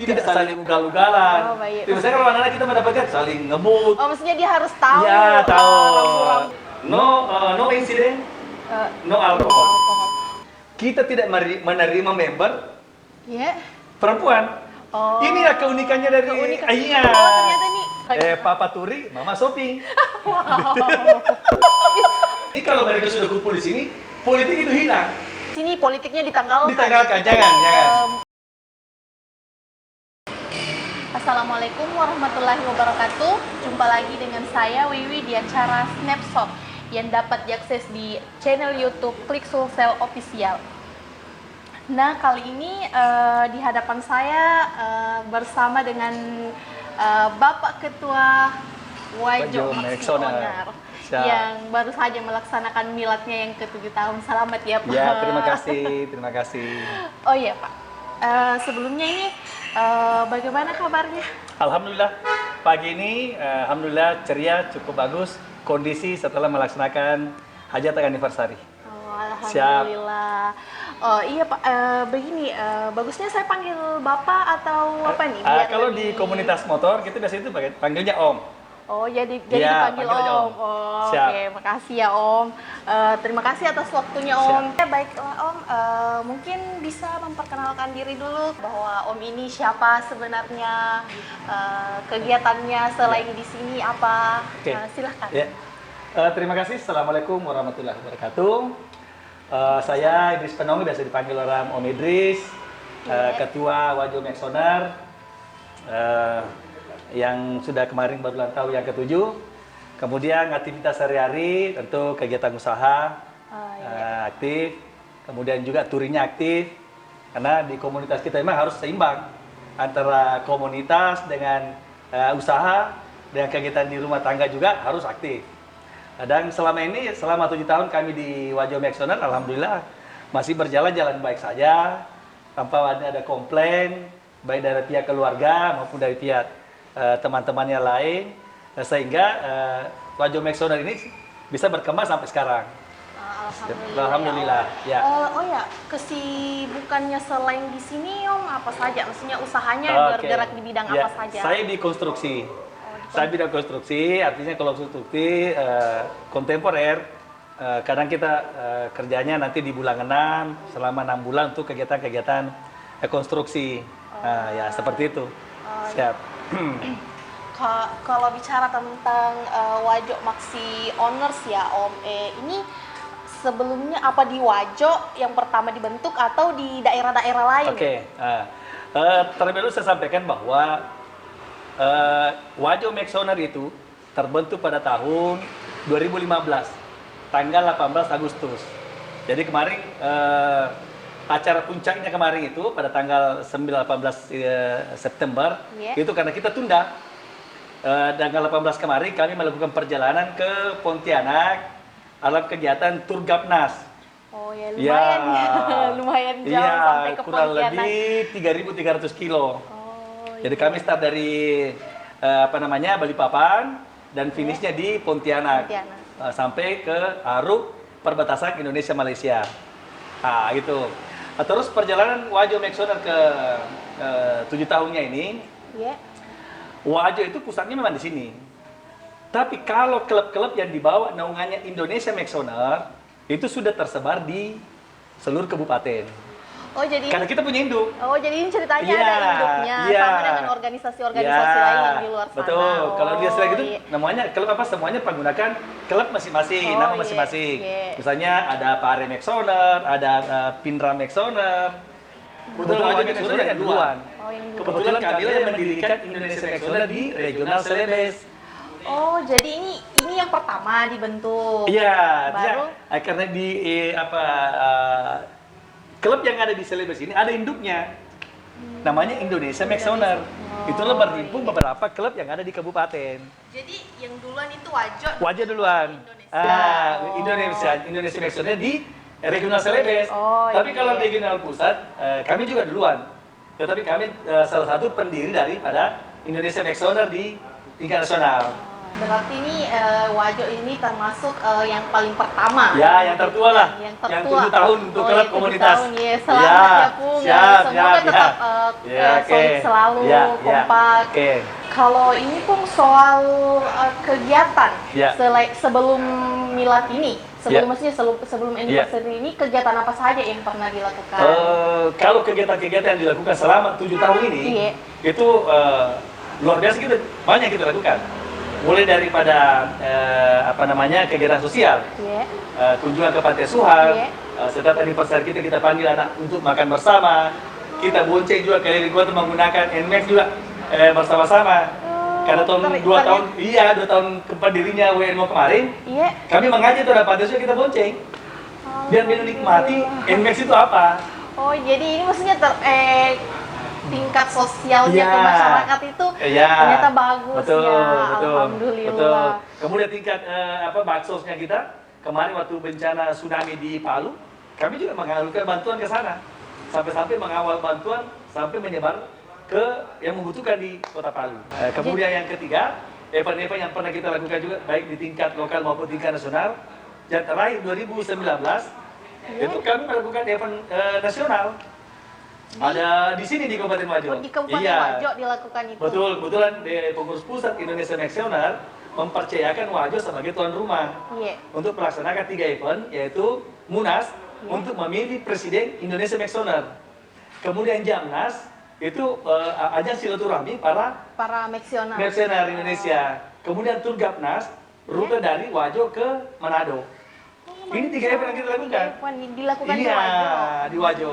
Tidak saling ugal-ugalan. Oh, baik. Biasanya kalau anak-anak kita mendapatkan saling ngebut. Oh, maksudnya dia harus tahu. Ya, tahu. rambu-rambu. No incident, no alcohol. Kita tidak menerima member Ya. perempuan. Oh. Inilah keunikannya dari iya. Oh, ternyata nih. Papa Turi, Mama Shopping. Jadi kalau mereka sudah kumpul di sini, politik itu hilang. Sini politiknya ditanggalkan. Ditanggalkan, jangan. Assalamualaikum warahmatullahi wabarakatuh. Jumpa lagi dengan saya Wiwi di acara Snapshot yang dapat diakses di channel YouTube Klik Sulsel Official. Nah, kali ini di hadapan saya bersama dengan Bapak Ketua Wajo Maxonar yang baru saja melaksanakan miladnya yang ke-7 tahun. Selamat ya, Pak. Ya, terima kasih. Oh iya, Pak. Sebelumnya ini bagaimana kabarnya? Alhamdulillah, pagi ini alhamdulillah ceria, cukup bagus kondisi setelah melaksanakan hajatan anniversary. Oh, alhamdulillah. Oh iya, Pak, begini, bagusnya saya panggil Bapak atau apa nih? Kalau di komunitas motor kita biasanya itu panggilnya Om. Oh, jadi Ya, dipanggil panggil Om. Om. Oh, Siap. oke, makasih ya Om. Terima kasih atas waktunya Om. Baiklah Om, mungkin bisa memperkenalkan diri dulu bahwa Om ini siapa sebenarnya, kegiatannya selain di sini apa? Oke. Silahkan. Ya. Terima kasih. Assalamualaikum warahmatullahi wabarakatuh. Saya Idris Penongi, biasa dipanggil orang Om Idris, Ketua Wajo Maxonar, yang sudah kemarin baru ulang tahun yang ke-7. Kemudian aktivitas sehari-hari tentu kegiatan usaha aktif, kemudian juga touringnya aktif, karena di komunitas kita memang harus seimbang antara komunitas dengan usaha, dengan kegiatan di rumah tangga juga harus aktif. Dan selama ini, selama 7 tahun kami di Wajo Maxonar, alhamdulillah masih berjalan baik saja, tanpa ada komplain, baik dari pihak keluarga maupun dari pihak teman-temannya lain, sehingga Wajo Maxonar ini bisa berkembang sampai sekarang. Alhamdulillah. Ya. Oh ya, kesibukannya selain di sini Om apa saja? Maksudnya usahanya bergerak di bidang apa saja? Saya di konstruksi. Saya bidang konstruksi, artinya kalau konstruksi kontemporer, kadang kita kerjanya nanti di bulan 6, selama 6 bulan untuk kegiatan-kegiatan konstruksi. Ya, seperti itu. Siap. Kalau bicara tentang Wajo Maxi Owners ya Om, ini sebelumnya apa di Wajo yang pertama dibentuk atau di daerah-daerah lain? Oke. Terlebih dahulu saya sampaikan bahwa Wajo Maxonar itu terbentuk pada tahun 2015, tanggal 18 Agustus. Jadi kemarin acara puncaknya kemarin itu pada tanggal 18 September, itu karena kita tunda. Tanggal 18 kemarin kami melakukan perjalanan ke Pontianak dalam kegiatan Tur Gapnas. Oh ya, lumayan lumayan jauh sampai ke kurang Pontianak. lebih 3.300 kilo. Jadi iya. kami start dari Balikpapan dan finishnya di Pontianak. Sampai ke Aruk, perbatasan Indonesia Malaysia. Gitu. Terus perjalanan Wajo Maxonar ke 7 tahunnya ini, Wajo itu pusatnya memang di sini. Tapi kalau klub-klub yang dibawa naungannya Indonesia Maxonar itu sudah tersebar di seluruh kabupaten. Oh, jadi karena kita punya induk. Oh, jadi ini ceritanya ada induknya sama dengan organisasi-organisasi lain yang di luar sana. Betul. Kalau dia selain itu namanya klub apa, semuanya menggunakan klub masing-masing, nama masing-masing. Misalnya ada Pare Maxonar, ada Pindra Maxonar. Kebetulan Wajo Maxonar yang duluan. Kebetulan kami yang mendirikan Indonesia Maxonar di Regional Celebes. Oh, jadi ini yang pertama dibentuk. Iya, baru karena di klub yang ada di Celebes ini ada induknya, namanya Indonesia Maxonar. Itulah berhimpun beberapa klub yang ada di kabupaten. Jadi yang duluan itu Wajo. Wajo duluan. Indonesia Maxonar di Regional Celebes. Tapi kalau regional pusat, kami juga duluan. Tetapi kami salah satu pendiri daripada Indonesia Maxonar di tingkat nasional. Berarti ini Wajo ini termasuk yang paling pertama. Ya, yang tertua lah. Yang tertua. Yang 7 tahun untuk klub 7 komunitas. tahun, ya. Selamat ya, Pung. Siap, Semoga tetap solid selalu, kompak. Kalau ini Pung soal kegiatan sebelum milad ini, maksudnya sebelum anniversary ini, kegiatan apa saja yang pernah dilakukan? Kalau kegiatan-kegiatan yang dilakukan selama 7 tahun ini, itu luar biasa, kita banyak kita lakukan. Mulai daripada kegiatan sosial, kunjungan ke Pantai Suhar, setiap anniversary kita panggil anak untuk makan bersama, kita bonceng juga keliling kota menggunakan NMAX juga bersama-sama. Karena tahun 2 tahun keempat dirinya WNMO kemarin, kami mengajak tuh Pantai Suhar kita bonceng, biar menikmati NMAX itu apa. Oh, jadi ini maksudnya tingkat sosialnya ke masyarakat itu ternyata bagus. Alhamdulillah. Betul. Kemudian tingkat baksosnya kita kemarin waktu bencana tsunami di Palu, kami juga mengalurkan bantuan ke sana, sampai mengawal bantuan sampai menyebar ke yang membutuhkan di Kota Palu. Kemudian yang ketiga, event-event yang pernah kita lakukan juga baik di tingkat lokal maupun tingkat nasional. Yang terakhir 2019 itu kami melakukan event nasional. Ada di sini di Kabupaten Wajo. Di Kabupaten Wajo dilakukan itu. Betul, kebetulan pengurus pusat Indonesia Nasional mempercayakan Wajo sebagai tuan rumah untuk melaksanakan 3 event, yaitu Munas untuk memilih Presiden Indonesia Nasional. Kemudian Jamnas itu ajang silaturahmi para Meksioner Indonesia. Kemudian Turgapnas rute dari Wajo ke Manado. Ini 3 event yang kita lakukan. Dilakukan di Wajo. Di Wajo.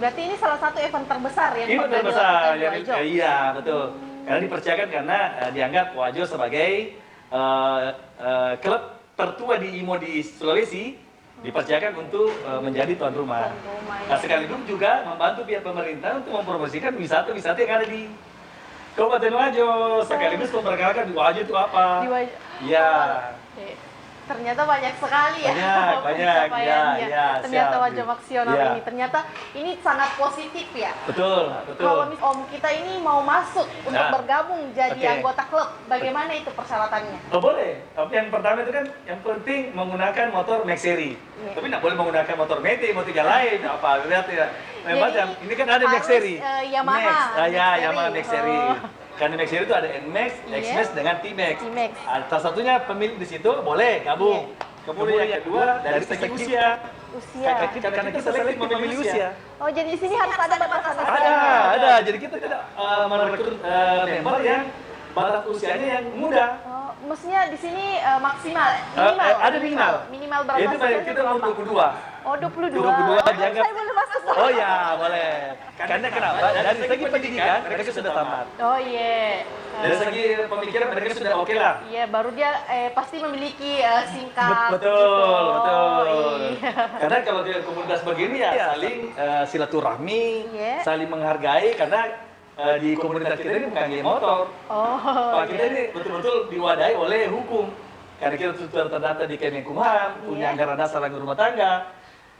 Berarti ini salah satu event terbesar yang pernah dilakukan di Wajo. Iya, betul. Karena dipercayakan karena dianggap Wajo sebagai klub tertua di IMO di Sulawesi, dipercayakan untuk menjadi tuan rumah. Nah, sekaligus juga membantu pihak pemerintah untuk mempromosikan wisata-wisata yang ada di Kabupaten Wajo, sekaligus memperkenalkan di Wajo itu apa. Di Wajo. Iya. Ternyata banyak sekali ya pencapaiannya. Ternyata Wajo Meksioner ini, ternyata ini sangat positif ya. Betul. Kalau Om kita ini mau masuk untuk bergabung jadi anggota klub, bagaimana itu persyaratannya? Oh, boleh. Tapi yang pertama itu kan yang penting menggunakan motor Max Series. Tapi nggak boleh menggunakan motor Mete, motor lain, apa lihat ya. Macam ini kan ada Max Series. Yamaha. Yamaha Max Series. Karena Max Series itu ada NMAX, X-Max dengan T-Max. Salah satunya pemilik di situ boleh gabung. Kemudian yang kedua dari segi usia. Karena kita selektif memilih usia. Oh, jadi di sini harus ada batasan usia. Ada. Jadi kita tidak merekrut member yang batas usianya yang muda. Maksudnya di sini maksimal, ada minimal. Minimal berapa? Itu kita mau 22. Oh, 22. Dianggap. Saya boleh masuk. Oh ya, boleh. Karena kenapa? Dari segi pendidikan mereka sudah tamat. Oh iya. Dari segi pemikiran mereka sudah oke lah. Iya, baru dia pasti memiliki singkat. Betul. Iya. Karena kalau di komunitas begini ya saling silaturahmi, saling menghargai, karena di komunitas kita ini bukan geng motor. Kita ini betul-betul diwadahi oleh hukum. Karena kita sudah terdaftar di Kemenkumham, punya anggaran dasar anggaran rumah tangga,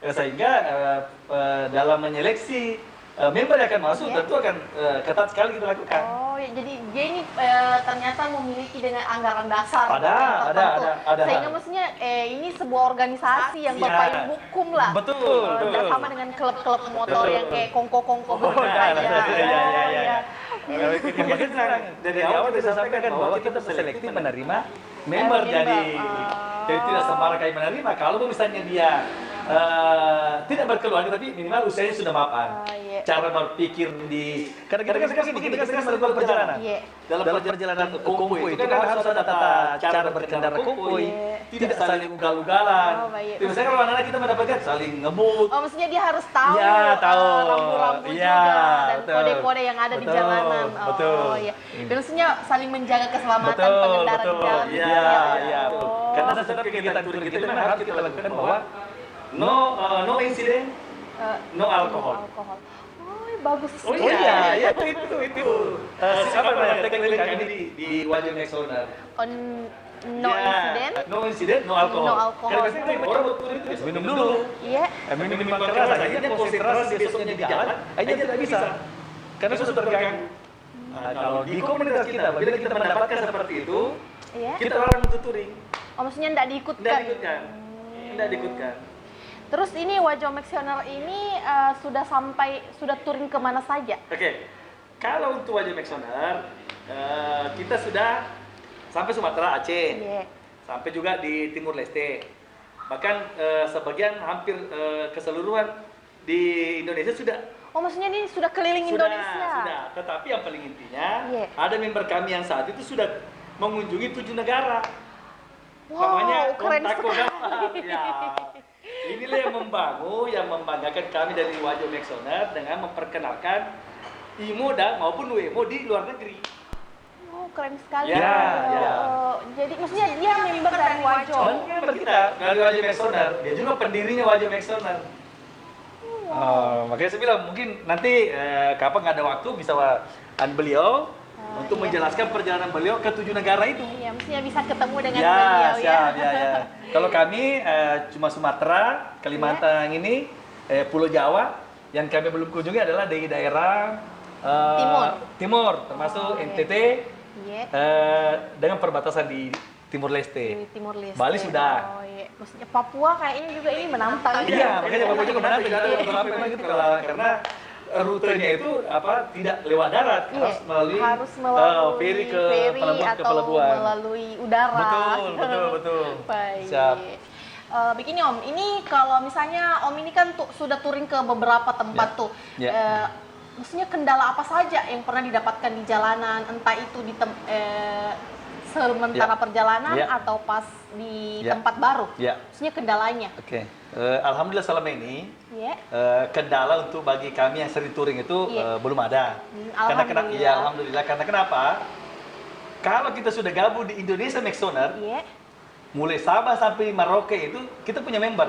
sehingga dalam menyeleksi member yang akan masuk tentu akan ketat sekali kita lakukan. Oh, jadi dia ini ternyata memiliki dengan anggaran dasar. Ada. Sehingga maksudnya ini sebuah organisasi yang berpayung hukum lah. Betul. Sama dengan klub-klub motor yang kayak kongko-kongko aja. Iya. Dari awal kita sampaikan bahwa kita selektif menerima member, jadi tidak sembarang kami menerima. Kalau misalnya dia tidak berkeluarga tapi minimal usianya sudah mapan. Cara berpikir karena kita kan melakukan perjalanan. Dalam perjalanan konvoy itu kan harus ada tata cara berkendara konvoy, tidak saling ugal-ugalan. Misalnya kalau anak-anak kita mendapatkan saling ngebut. Oh, maksudnya dia harus tahu rambu-rambu juga dan kode-kode yang ada di jalanan. Oh iya. Maksudnya saling menjaga keselamatan pengendara di jalan. Iya. Karena setiap kegiatan tur kita memang harus kita lakukan bahwa no incident, no alcohol. Oh, bagus. Oh iya, itu. Siapa namanya tagline kami di Wajo Meksioner? No incident, no alcohol. Karena biasanya orang betul itu minum dulu. Iya. Minum keras, akhirnya konsentrasi besoknya di jalan, akhirnya tidak bisa. Karena sudah terganggu. Kalau di komunitas kita, bila kita mendapatkan seperti itu, Iya. kita larang untuk touring. Oh, maksudnya tidak diikutkan? Tidak diikutkan. Tidak diikutkan. Terus ini Wajo Maxioner ini sudah touring kemana saja? Oke, kalau untuk Wajo Maxioner, kita sudah sampai Sumatera, Aceh, Iya. sampai juga di Timur Leste. Bahkan sebagian hampir keseluruhan di Indonesia sudah. Oh, maksudnya ini sudah keliling Indonesia? Sudah. Tetapi yang paling intinya, Iya. ada member kami yang saat itu sudah mengunjungi 7 negara. Wow, Namanya keren Kontako sekali. Dapat. Ya. Inilah yang membanggakan kami dari Wajo Maxioner dengan memperkenalkan IMO maupun WMO di luar negeri. Oh, keren sekali. Ya, ya. Jadi maksudnya dia member dari Wajo. Member kita dari Wajo Maxioner, dia juga pendirinya Wajo Maxioner. Makanya saya bilang mungkin nanti kapan nggak ada waktu bisa beliau untuk iya. menjelaskan perjalanan beliau ke 7 negara itu. Iya, maksudnya bisa ketemu dengan Ya, beliau siap, ya. ya. Kalau kami cuma Sumatera, Kalimantan ini, Pulau Jawa, yang kami belum kunjungi adalah di daerah Timur, termasuk NTT, Iya. dengan perbatasan di Timur Leste. Di Timur Leste. Bali sudah. Oh iya. Maksudnya Papua kayaknya juga ini menantang. Iya, makanya Papua juga menantang. Ada beberapa memang gitu karena rutenya itu tidak lewat darat, Iya, harus melalui ferry ke pelabuhan. Melalui udara. Betul. Baik. Siap. Begini Om, ini kalau misalnya Om ini kan sudah touring ke beberapa tempat Ya. tuh. Ya. Maksudnya kendala apa saja yang pernah didapatkan di jalanan, entah itu di sementara perjalanan atau pas di tempat baru. Ya. Maksudnya kendalanya. Oke. Alhamdulillah selama ini Iya. kendala untuk bagi kami yang sering touring itu belum ada. Alhamdulillah. Alhamdulillah. Karena kenapa? Kalau kita sudah gabung di Indonesia Maxioner, mulai Sabah sampai Merauke itu kita punya member.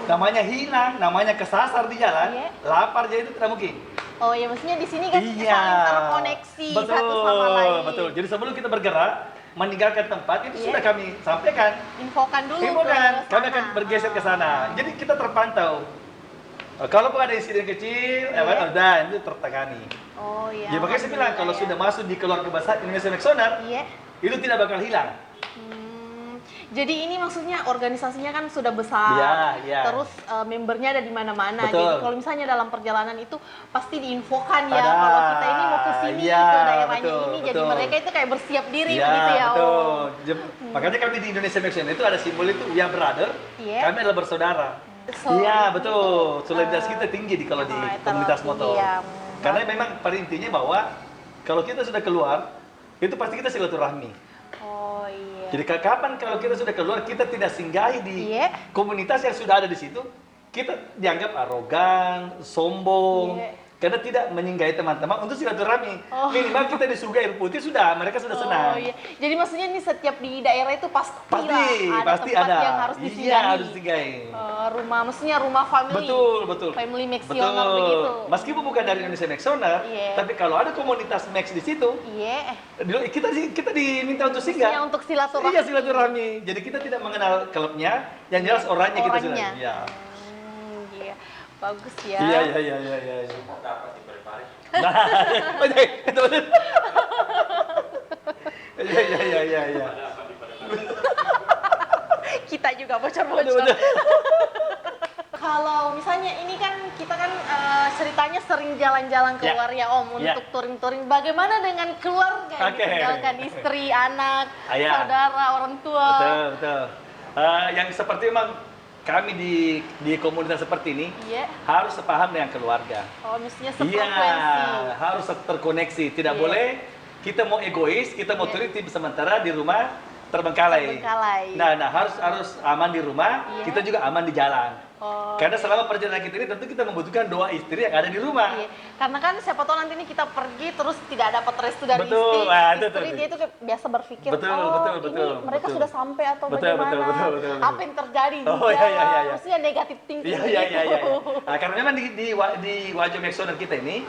Namanya hilang, namanya kesasar di jalan, lapar jadi itu tidak mungkin. Oh ya, maksudnya di sini kan saling terkoneksi satu sama lain. Betul. Jadi sebelum kita bergerak meninggalkan tempat itu sudah kami sampaikan. Infokan dulu Kami akan bergeser ke sana. Jadi kita terpantau. Kalau ada insiden kecil, udah itu tertangani. Oh iya. Ya makanya saya bilang kalau sudah masuk di keluarga besar Indonesia Maxioner, itu tidak bakal hilang. Jadi ini maksudnya organisasinya kan sudah besar, terus membernya ada di mana-mana. Jadi kalau misalnya dalam perjalanan itu pasti diinfokan ya kalau kita ini mau ke sini ke daerahnya ini. Jadi mereka itu kayak bersiap diri begitu ya. Makanya kami di Indonesia Maxioner itu ada simbol itu we are brother, kami adalah bersaudara. Iya betul, solidaritas kita tinggi kalau di komunitas motor. Karena memang pada intinya bahwa kalau kita sudah keluar, itu pasti kita silaturahmi. Oh iya. Jadi kapan kalau kita sudah keluar, kita tidak singgahi di komunitas yang sudah ada di situ, kita dianggap arogan, sombong, karena tidak menyinggahi teman-teman untuk silaturahmi. Minimal kita di surga air putih sudah, mereka sudah senang. Iya. Jadi maksudnya ini setiap di daerah itu pasti pasti tempat ada yang harus disinggahi. Iya, harus disinggahi. Maksudnya rumah family. Betul. Family Maxioner begitu. Meskipun bukan dari Indonesia Maxioner, tapi kalau ada komunitas Max di situ, kita diminta untuk singgah. Maksudnya untuk silaturahmi. Iya, silaturahmi. Jadi kita tidak mengenal klubnya, yang jelas orangnya kita sudah. Iya. Bagus ya. Iya. Dapat diperpare. Nah, betul. Iya. Kita juga bocor-bocor. Kalau misalnya ini kan kita kan ceritanya sering jalan-jalan keluar ya Om untuk touring-touring. Bagaimana dengan keluarga? Misalkan istri, anak, saudara, orang tua. Betul. Yang seperti memang kami di komunitas seperti ini harus sepaham dengan keluarga. Oh, mestinya sefrekuensi. Harus terkoneksi. Tidak boleh kita mau egois, kita mau touring sementara di rumah terbengkalai. Nah, harus aman di rumah, kita juga aman di jalan. Karena selama perjalanan kita ini tentu kita membutuhkan doa istri yang ada di rumah. Karena kan siapa tahu nanti ini kita pergi terus tidak dapat restu dari istri dia itu biasa berpikir ini mereka sudah sampai atau bagaimana, apa yang terjadi juga, maksudnya negatif thinking. Nah, karena memang di Wajo Maxioner kita ini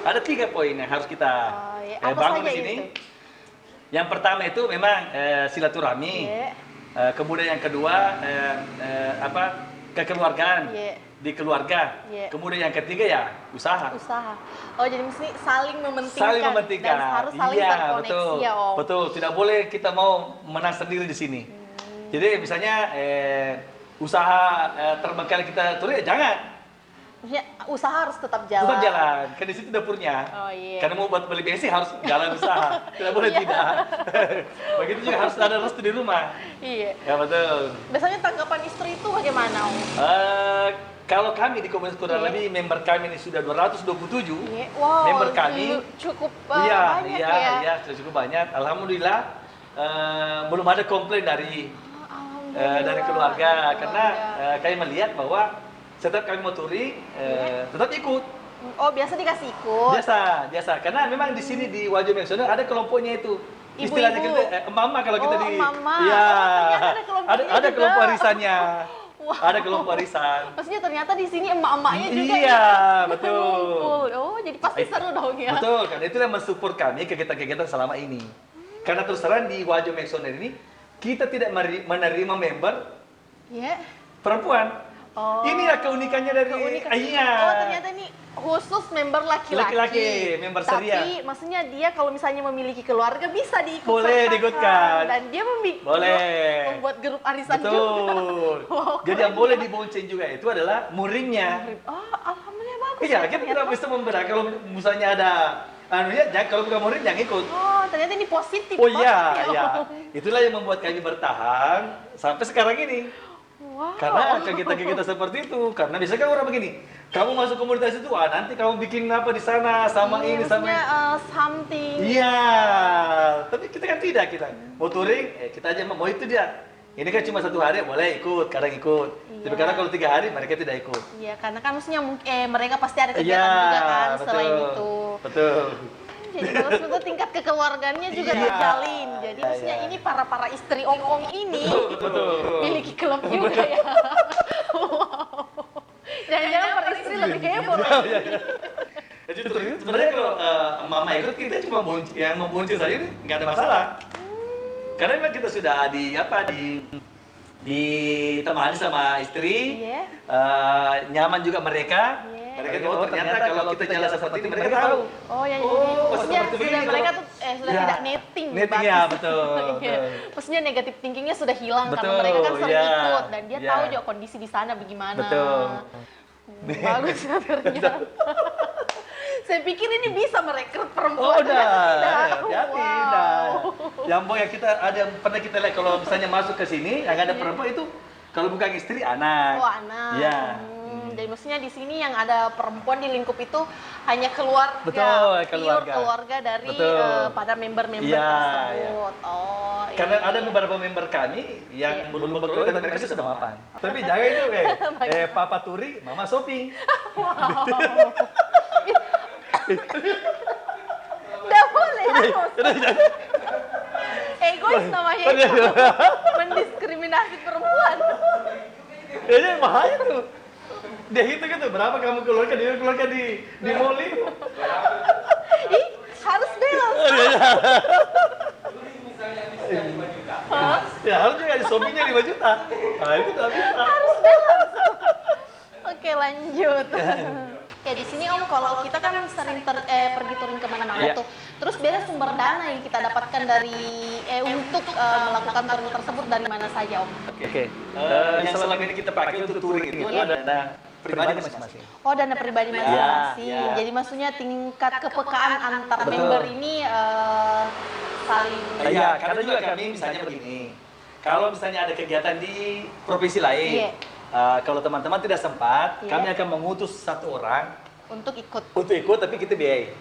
ada 3 poin yang harus kita bangun di sini. Yang pertama itu memang silaturahmi, kemudian yang kedua kekeluargaan, di keluarga. Iya. Kemudian yang ketiga ya usaha. Usaha. Oh, jadi mesti saling mementingkan. Saling mementingkan. Dan harus saling Iya, terkoneksi betul. ya, Om. Betul, tidak boleh kita mau menang sendiri di sini. Jadi misalnya usaha terbengkalai kita turun ya jangan. Maksudnya usaha harus tetap jalan. Tetap jalan, kan di situ dapurnya. Oh, iya. Karena mau buat beli bensin harus jalan usaha. Tidak boleh Iya. tidak. Begitu juga harus ada restu di rumah. Iya. Ya betul. Biasanya tanggapan istri itu bagaimana, Om? Kalau kami di komunitas kurang Iya. lebih member kami ini sudah 227. Iya. Wow, Member kami cukup iya, banyak iya, ya. iya, sudah cukup banyak. Alhamdulillah belum ada komplain dari keluarga karena kami melihat bahwa setiap kami mau touring tetap ikut. Oh, biasa dikasih ikut. Biasa. Karena memang di sini di Wajo Meksono ada kelompoknya itu. Ibu-ibu. Istilahnya kita emak-emak kalau kita di emak-emak. Iya. Oh, ternyata ada kelompoknya ada juga. kelompok arisannya. Wah. Ada kelompok arisan. Maksudnya ternyata di sini emak-emaknya juga Iya, ikut betul. ngumpul. Oh, jadi pasti seru dong ya. Betul, karena itu yang mensupport kami kegiatan-kegiatan selama ini. Karena terus terang di Wajo Meksono ini kita tidak menerima member Iya. perempuan. Oh. Inilah keunikannya dari Iya. Oh, ternyata ini khusus member laki-laki. Laki-laki, member seria. Tapi maksudnya dia kalau misalnya memiliki keluarga bisa diikut Boleh sertakan. diikutkan. Dan dia Boleh. membuat grup arisan juga. Betul. Wow, Jadi keren yang boleh ya. dibonceng juga itu adalah muringnya. Oh, alhamdulillah bagus. Iya, ya, kita ternyata. tidak bisa membedakan kalau misalnya ada jangan kalau bukan muring jangan ikut. Oh, ternyata ini positif. Oh iya, banget ya, iya. Om. Itulah yang membuat kami bertahan sampai sekarang ini. Wow. Karena kegiatan-kegiatan seperti itu. Karena biasanya kan orang begini, kamu masuk komunitas itu, nanti kamu bikin apa di sana sama Iya, ini sama maksudnya, ini. something. Iya, tapi kita kan tidak kita mau touring, kita aja mau itu dia. Ini kan cuma 1 hari boleh ikut, kadang ikut. Tapi Iya. kadang kalau 3 hari mereka tidak ikut. Iya, karena kan maksudnya mereka pasti ada kegiatan Iya, juga kan betul. selain itu. Betul. Jadi bagus betul tingkat kekeluargaannya juga Iya. terjalin. Jadi Iya, maksudnya iya. ini para istri ong-ong ini Betul. miliki klub juga ya. Wow. Jangan-jangan para istri lebih heboh. Iya, iya. Jadi sebenarnya kalau mama ikut kita cuma yang membonceng saja ini nggak ada masalah. Karena memang kita sudah ditemani sama istri, Iya. nyaman juga mereka. Iya. Mereka ternyata kalau kita jalan seperti ini mereka tahu. Oh ya, Oh, maksudnya seperti sudah begini mereka kalau- tuh sudah Ya. tidak netting. Netting, bagus. ya, betul, Iya. betul. Maksudnya negatif thinkingnya sudah hilang karena Betul, mereka kan sering ya, ikut dan dia ya. tahu juga kondisi di sana bagaimana. Betul. Bagus ya ternyata. Saya pikir ini bisa merekrut Oh, perempuan. udah. Tidak. Hati-hati, Wow. udah. Yang yang kita ada yang pernah kita lihat kalau misalnya masuk ke sini yang ada perempuan itu kalau bukan istri anak. Oh, anak. Iya. Jadi maksudnya di sini yang ada perempuan di lingkup itu hanya keluarga, Betul, pure keluarga dari Betul. pada member-member Iya, tersebut. Oh, Karena iya. ada beberapa member kami yang Iya. belum berkeluarga dan mereka sudah mapan. Tapi jangan itu papa turi, mama shopping. Nggak boleh, harus. Egois namanya itu. Mendiskriminasi perempuan. Ini bahaya tuh. Dia hitung gitu, berapa kamu keluarkan, dia keluarkan di mall itu. Ih, harus balance. Ya harus juga di shoppingnya 5 juta. Nah itu nggak bisa. Harus balance. Oke, lanjut. Ya di sini Om, kalau kita kan sering pergi touring kemana-mana Iya. tuh, terus biasanya sumber dana yang kita dapatkan dari untuk melakukan touring tersebut dari mana saja Om? Oke. Yang selama ini kita pakai untuk touring itu Iya. ada dana pribadi masing-masing. Oh, dana pribadi masing-masing. Iya. Jadi maksudnya tingkat kepekaan antar Betul. member ini saling. Iya, karena juga kami misalnya begini. Kalau misalnya ada kegiatan di provinsi lain, Iya. kalau teman-teman tidak sempat, Iya. kami akan mengutus 1 orang Untuk ikut. untuk ikut, tapi kita biayai.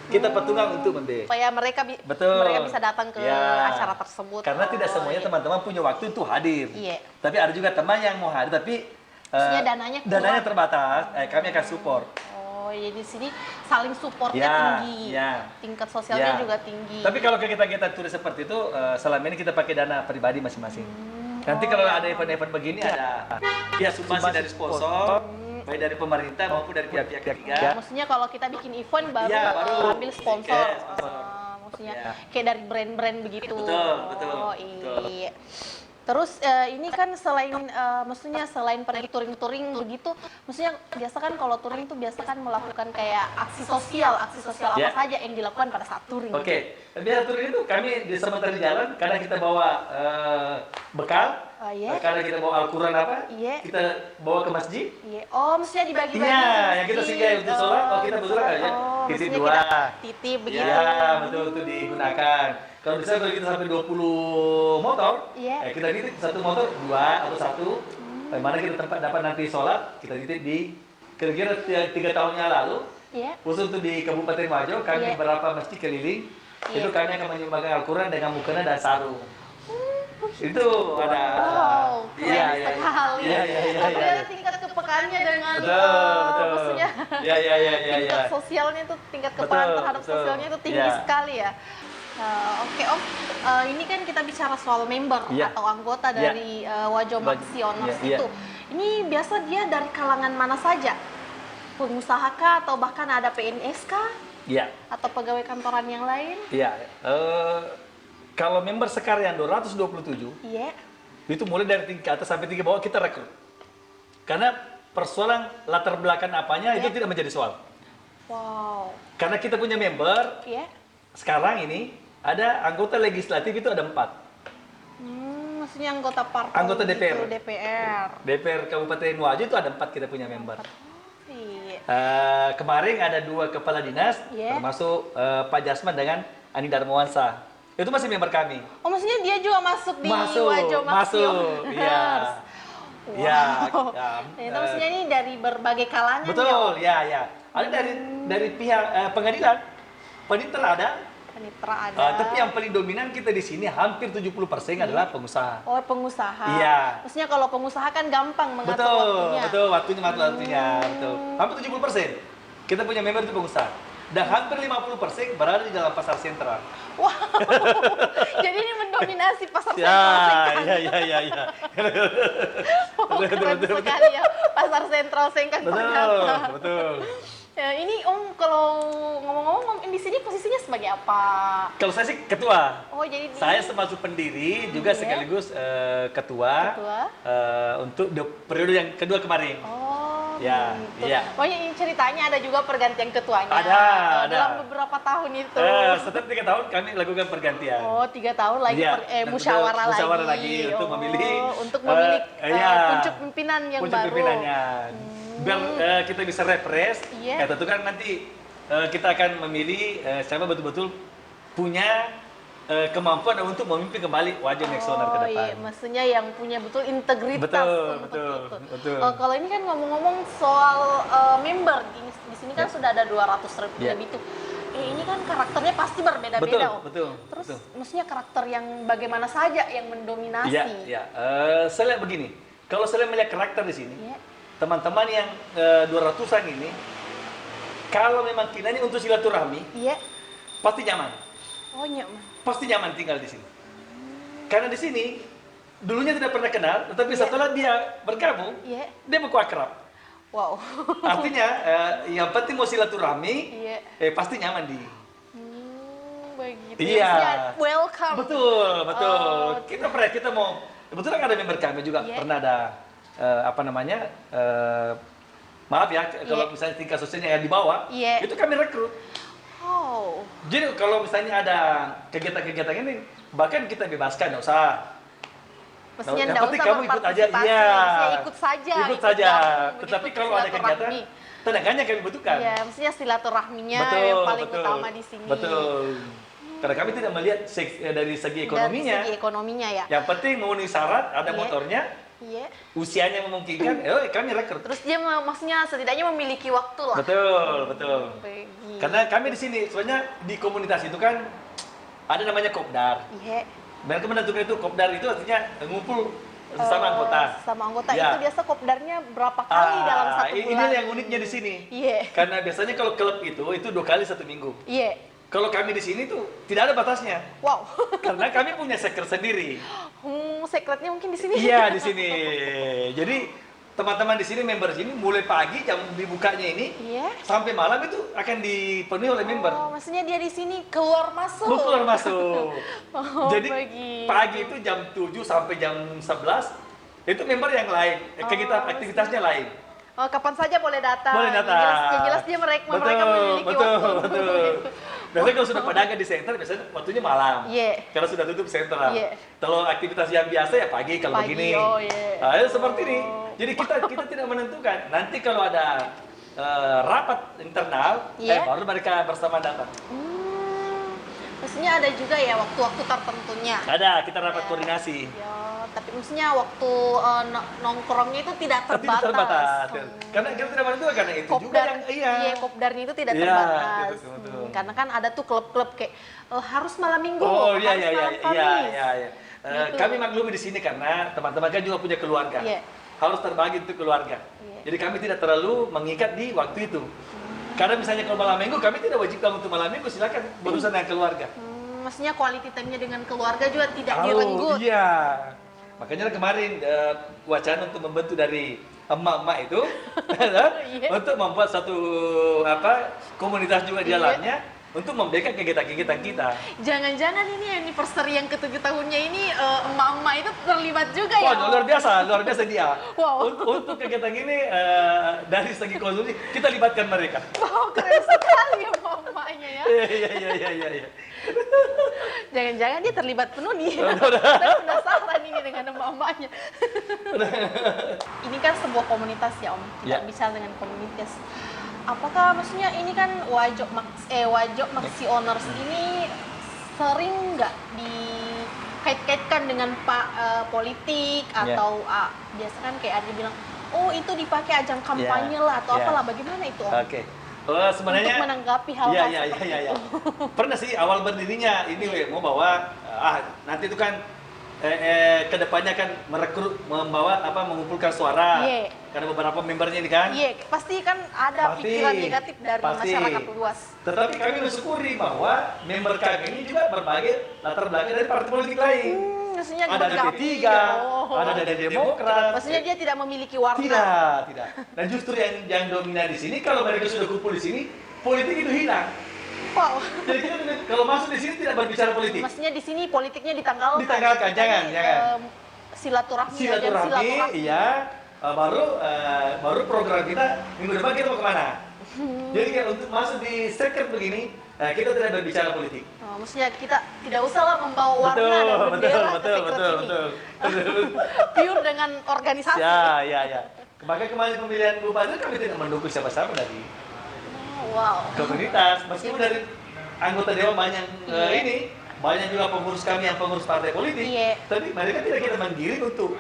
Kita patungan untuk membiayai. Supaya mereka Betul. mereka bisa datang ke Ya. acara tersebut. Karena Oh, tidak semuanya iya. teman-teman punya waktu untuk hadir. Iya. Tapi ada juga teman yang mau hadir, tapi Maksudnya dananya kurang. terbatas. Kami akan support. Oh, jadi di sini saling supportnya Ya, tinggi. ya. Tingkat sosialnya Ya. juga tinggi. Tapi kalau kita turis seperti itu, selama ini kita pakai dana pribadi masing-masing. Nanti kalau ada event-event begini ada ya sumbangsi dari sponsor, baik dari pemerintah maupun dari pihak-pihak ketiga. Maksudnya kalau kita bikin event baru, Iya, baru. ambil sponsor. Iya, sponsor. Maksudnya Iya. kayak dari brand-brand begitu. Betul, betul, Oh, betul. iya. Terus ini kan maksudnya selain pergi touring-touring begitu, maksudnya biasa kan kalau touring itu biasa kan melakukan kayak aksi sosial apa saja yang dilakukan pada saat touring. Oke, biasa touring itu kami di sementara di jalan karena kita bawa bekal, karena kita bawa Al-Quran kita bawa ke masjid. Oh, maksudnya dibagi-bagi. Iya, yang kita singgah untuk sholat, kita betul aja. Titip dua. Titip begitu. Iya, betul itu digunakan. Kalau misalnya kalau kita sampai 20 motor, kita titip satu motor, 2 atau 1. Mana kita tempat dapat nanti sholat, kita titip di kira-kira 3 tahun yang lalu. Khusus untuk di Kabupaten Wajo, kami beberapa masjid keliling, itu kami akan menyumbangkan Al-Quran dengan mukena dan sarung. Itu ada. Wow, keren sekali. Tapi ada tingkat kepekaannya dengan maksudnya tingkat sosialnya itu, tingkat kepekaan terhadap sosialnya itu tinggi sekali ya. Oke Om, ini kan kita bicara soal member atau anggota dari Wajo Maxioners itu. Ini biasa dia dari kalangan mana saja? Pengusaha kah atau bahkan ada PNS kah? Iya. Atau pegawai kantoran yang lain? Iya. Kalau member sekalian 227, itu mulai dari tingkat atas sampai tingkat bawah kita rekrut. Karena persoalan latar belakang apanya itu tidak menjadi soal. Wow. Karena kita punya member, sekarang ini ada anggota legislatif itu ada 4. Maksudnya anggota partai. Anggota DPR. DPR Kabupaten Wajo itu ada 4 kita punya member. Kemarin ada 2 kepala dinas, termasuk Pak Jasman dengan Ani Darmawansa. Itu masih member kami. Oh, maksudnya dia juga masuk di Wajo Maxioners. Iya. Wow. Itu maksudnya ini dari berbagai kalangan. Betul, ya. Ada dari pihak pengadilan, panitera ada. Tapi yang paling dominan kita di sini hampir 70% adalah pengusaha. Oh, pengusaha. Iya. Maksudnya kalau pengusaha kan gampang mengatur waktunya. Betul, waktunya. Betul. Hampir 70%. Kita punya member itu pengusaha. Dan hampir 50% berada di dalam pasar sentral. Wow. Jadi ini mendominasi pasar sentral. Iya. Keren sekali ya, pasar sentral Sengkang ternyata. Betul. Ya, ini Om kalau ngomong-ngomong di sini posisinya sebagai apa? Kalau saya sih ketua. Oh, jadi saya termasuk pendiri juga sekaligus ketua. Untuk periode yang kedua kemarin. Oh, ya, gitu. Pokoknya ini ceritanya ada juga pergantian ketuanya. Ada. Dalam beberapa tahun itu. Setiap 3 tahun kami lakukan pergantian. Oh, 3 tahun lagi musyawarah lagi. Untuk memilih. Untuk memilih pucuk pimpinan yang baru. Pimpinannya. Biar kita bisa repres. Tentu kan nanti kita akan memilih siapa betul-betul punya kemampuan untuk memimpin kembali Wajo Maxioners ke depan. Iya, maksudnya yang punya betul integritas betul. Kalau ini kan ngomong-ngomong soal member di sini kan sudah ada 200 lebih tuh. Ini kan karakternya pasti berbeda-beda, Om. Terus maksudnya karakter yang bagaimana saja yang mendominasi? Iya. Saya lihat begini, kalau saya melihat karakter di sini, teman-teman yang 200-an ini, kalau memang kinanya untuk silaturahmi, pasti nyaman. Oh, nyaman. Pasti nyaman tinggal di sini. Karena di sini dulunya tidak pernah kenal, tetapi setelah dia bergabung, dia menjadi akrab. Wow. Artinya yang penting mau silaturahmi, pasti nyaman di. Begitu. Iya. Welcome. Betul. Kita mau, kebetulan ada member kami juga pernah ada maaf ya, kalau misalnya tingkat sosialnya yang di bawah, itu kami rekrut. Oh. Jadi kalau misalnya ada kegiatan-kegiatan ini, bahkan kita bebaskan, nggak usah. Maksudnya yang penting kamu ikut aja, ikut saja. Tetapi kalau ada kegiatan, tenaganya kami butuhkan. Iya, maksudnya silaturahminya yang paling utama di sini. Betul. Karena kami tidak melihat dari segi ekonominya. Dari segi ekonominya ya. Yang penting memenuhi syarat, ada motornya. Usianya memungkinkan, kami rekrut. Terus dia maksudnya setidaknya memiliki waktu lah. Betul. Karena kami di sini, sebenarnya di komunitas itu kan ada namanya kopdar. Mereka menentukan itu kopdar itu artinya ngumpul sesama anggota. Sesama anggota itu biasa kopdarnya berapa kali dalam satu bulan? Ini yang uniknya di sini. Karena biasanya kalau klub itu 2 kali 1 minggu. Kalau kami di sini tuh tidak ada batasnya. Wow. Karena kami punya sekret sendiri. Sekretnya mungkin di sini. Iya, di sini. Jadi teman-teman di sini, member sini, mulai pagi jam dibukanya ini Iya. sampai malam itu akan dipenuhi oleh member. Oh, maksudnya dia di sini keluar masuk. Keluar masuk. Oh, Jadi begitu. pagi itu jam 7 sampai jam 11 itu member yang lain. Kegiatan aktivitasnya lain. Oh, kapan saja boleh datang. Boleh datang. Yang jelas dia mereka memiliki betul, waktu. betul. Biasanya kalau sudah pedagang di center, biasanya waktunya malam. Iya. Karena sudah tutup center. Iya. Kalau aktivitas yang biasa ya pagi kalau Pagi, begini. oh, iya. Nah, itu seperti ini. Jadi kita tidak menentukan. Nanti kalau ada rapat internal, Iya. baru mereka bersama datang. Maksudnya ada juga ya waktu-waktu tertentunya. Ada, kita rapat Ya. koordinasi. Ya, tapi maksudnya waktu nongkrongnya itu tidak Tapi terbatas. terbatas. Karena kita tidak menentukan karena itu juga Kopdar, yang iya. kopdarnya itu tidak Iya, terbatas. betul, betul. Karena kan ada tuh klub-klub kayak harus malam minggu, Oh iya harus iya iya malam iya Kamis. iya. Gitu. Kami maklumi di sini karena teman-teman kan juga punya keluarga. Iya. Harus terbagi untuk keluarga. Iya. Jadi kami tidak terlalu mengikat di waktu itu. Karena misalnya kalau malam minggu kami tidak wajib kamu untuk malam minggu, silakan berurusan dengan keluarga. Maksudnya quality time-nya dengan keluarga juga tidak Oh, direnggut. iya. Makanya kemarin wacana untuk membentuk dari emak-emak itu Iya. untuk membuat satu komunitas juga di Iya. dalamnya untuk membackup kegiatan-kegiatan kita. Jangan-jangan ini anniversary yang ke-7 tahunnya ini emak-emak itu terlibat juga ya? Wah, luar biasa dia. Wow. Untuk kegiatan ini dari segi konsumsi kita libatkan mereka. Wow, keren sekali emak-emaknya ya. Iya. Jangan-jangan dia terlibat penuh nih. Saya penasaran ini dengan emak-emaknya. Ini kan sebuah komunitas ya Om, tidak Ya. bisa dengan komunitas. Apakah maksudnya ini kan Wajok Maxi Owners ini sering nggak dikait-kaitkan dengan politik Ya. atau biasa kan kayak ada bilang, oh itu dipakai ajang kampanye Ya. lah atau Ya. apalah, bagaimana itu Om? Oke. Sebenarnya Untuk menanggapi hal-hal seperti iya. itu. Pernah sih awal berdirinya ini mau bawa nanti itu kan kedepannya kan merekrut mengumpulkan suara. Iya. Karena beberapa membernya ini kan. Iya, pasti kan ada Pasti. pikiran negatif dari Pasti. masyarakat luas. Tetapi kami bersyukuri bahwa member kami ini juga berbagai latar belakang dari partai politik lain. Maksudnya Ada dari bergabung. P3, Oh. ada dari Demokrat. Maksudnya dia tidak memiliki warna. Tidak. Dan justru yang dominan di sini kalau mereka sudah kumpul di sini, politik itu hilang. Wow. Jadi kita kalau masuk di sini tidak berbicara politik. Maksudnya di sini politiknya ditanggalkan. Ditanggalkan, jangan. Silaturahmi, Silaturahmi, iya. Baru program kita minggu depan kita mau kemana? Jadi kayak untuk masuk di second begini, kita tidak berbicara politik. Oh, maksudnya kita tidak usah lah membawa warna dan bendera ke secret ini. Pure dengan organisasi. Ya. Maka kemarin pemilihan bupati kami tidak mendukung siapa-siapa dari Oh, wow. komunitas, meskipun dari anggota dewan banyak ini, banyak juga pengurus kami yang pengurus partai politik, Iya. tapi mereka tidak kita menggiring untuk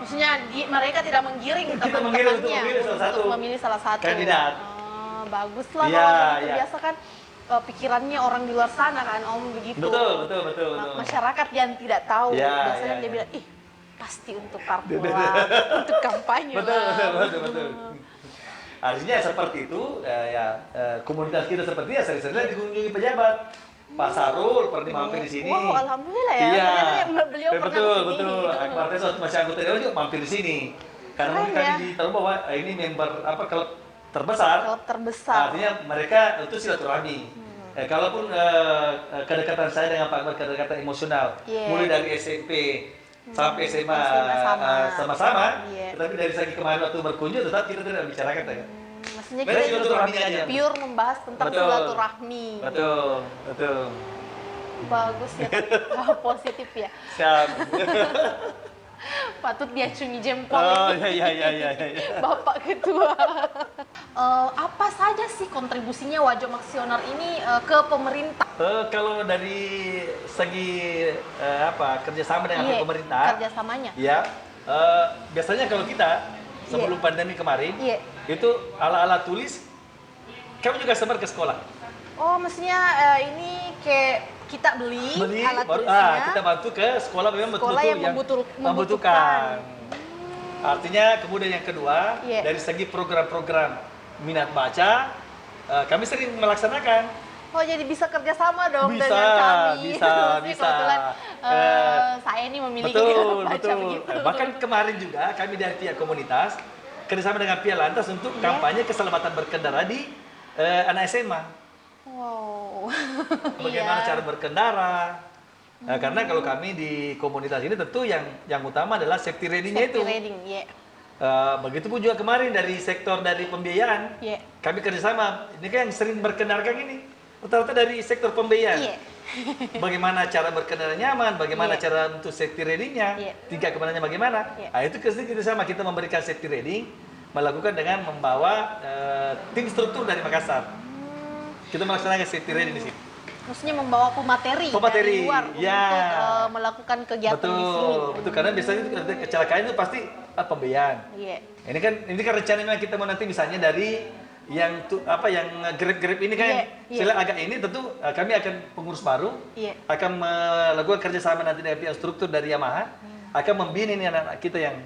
Maksudnya mereka tidak menggiring Kita menggiring untuk memilih salah satu kandidat. Oh, bagus lah Iya, kalau begitu. iya. Biasa kan pikirannya orang di luar sana kan Om begitu. Betul. Masyarakat yang tidak tahu Iya, biasanya iya, dia iya. bilang ih pasti untuk karpola, untuk kampanye lah. Betul. Artinya seperti itu, komunitas kita seperti ya sering-sering dikunjungi pejabat. Pak Sarul pernah mampir di sini. Wow, alhamdulillah ya. Iya. Ternyata beliau pernah betul. kesini. Akbar Tesot masih anggota dewan juga mampir di sini. Karena Keren mungkin ya. kami tahu bahwa ini member klub terbesar. Klub terbesar. Artinya mereka itu silaturahmi. Kalaupun kedekatan saya dengan Pak Akbar kedekatan emosional, Iya. mulai dari SMP sampai SMA SMA. sama-sama, Iya. tetapi dari segi kemarin waktu berkunjung tetap kita tidak bicarakan ya. Maksudnya Beres kita silaturahmi aja. pure membahas tentang Betul. silaturahmi. Betul. Bagus ya, positif ya. Siap. Patut diacungi jempol Oh ini. iya. Bapak Ketua. Apa saja sih kontribusinya Wajok Maxioner ini ke pemerintah? Kalau dari segi kerjasama dengan Iya, pemerintah, kerjasamanya. ya biasanya kalau kita sebelum pandemi kemarin, Iya. itu ala-ala tulis, kami juga sebar ke sekolah. Oh, maksudnya ini kayak kita beli alat baru tulisnya. kita bantu ke sekolah memang Sekolah betul-betul yang membutuhkan. membutuhkan. Artinya kemudian yang kedua, Iya. dari segi program-program minat baca, kami sering melaksanakan. Oh, jadi bisa kerjasama dong Bisa, dengan kami. bisa. Maksudnya kebetulan saya ini memiliki minat baca Betul. begitu. Bahkan kemarin juga kami dari pihak komunitas kerjasama dengan pihak lantas untuk kampanye keselamatan berkendara di anak SMA. Wow. Bagaimana Iya. cara berkendara? Karena kalau kami di komunitas ini tentu yang utama adalah safety reading-nya itu. Safety reading, iya. Begitupun juga kemarin dari sektor dari pembiayaan, Iya. kami kerjasama. Ini kan yang sering berkendara kan ini, rata-rata dari sektor pembiayaan. Iya. Bagaimana cara berkendara nyaman, bagaimana Iya. cara untuk safety reading-nya, Iya. tingkat keamanannya bagaimana. Iya. Itu kita sama, kita memberikan safety reading, melakukan dengan membawa tim struktur dari Makassar. Kita melaksanakan safety reading di sini. Maksudnya membawa pemateri dari luar ya. untuk melakukan kegiatan di sini. Betul, karena biasanya itu kecelakaan itu pasti pembiayaan. Iya. Ini kan rencananya kita mau nanti misalnya dari yang yang grab ini kan, Iya, setelah agak ini tentu kami akan pengurus baru, Iya. akan melakukan kerjasama nanti dengan pihak struktur dari Yamaha, akan membina ini anak-anak kita yang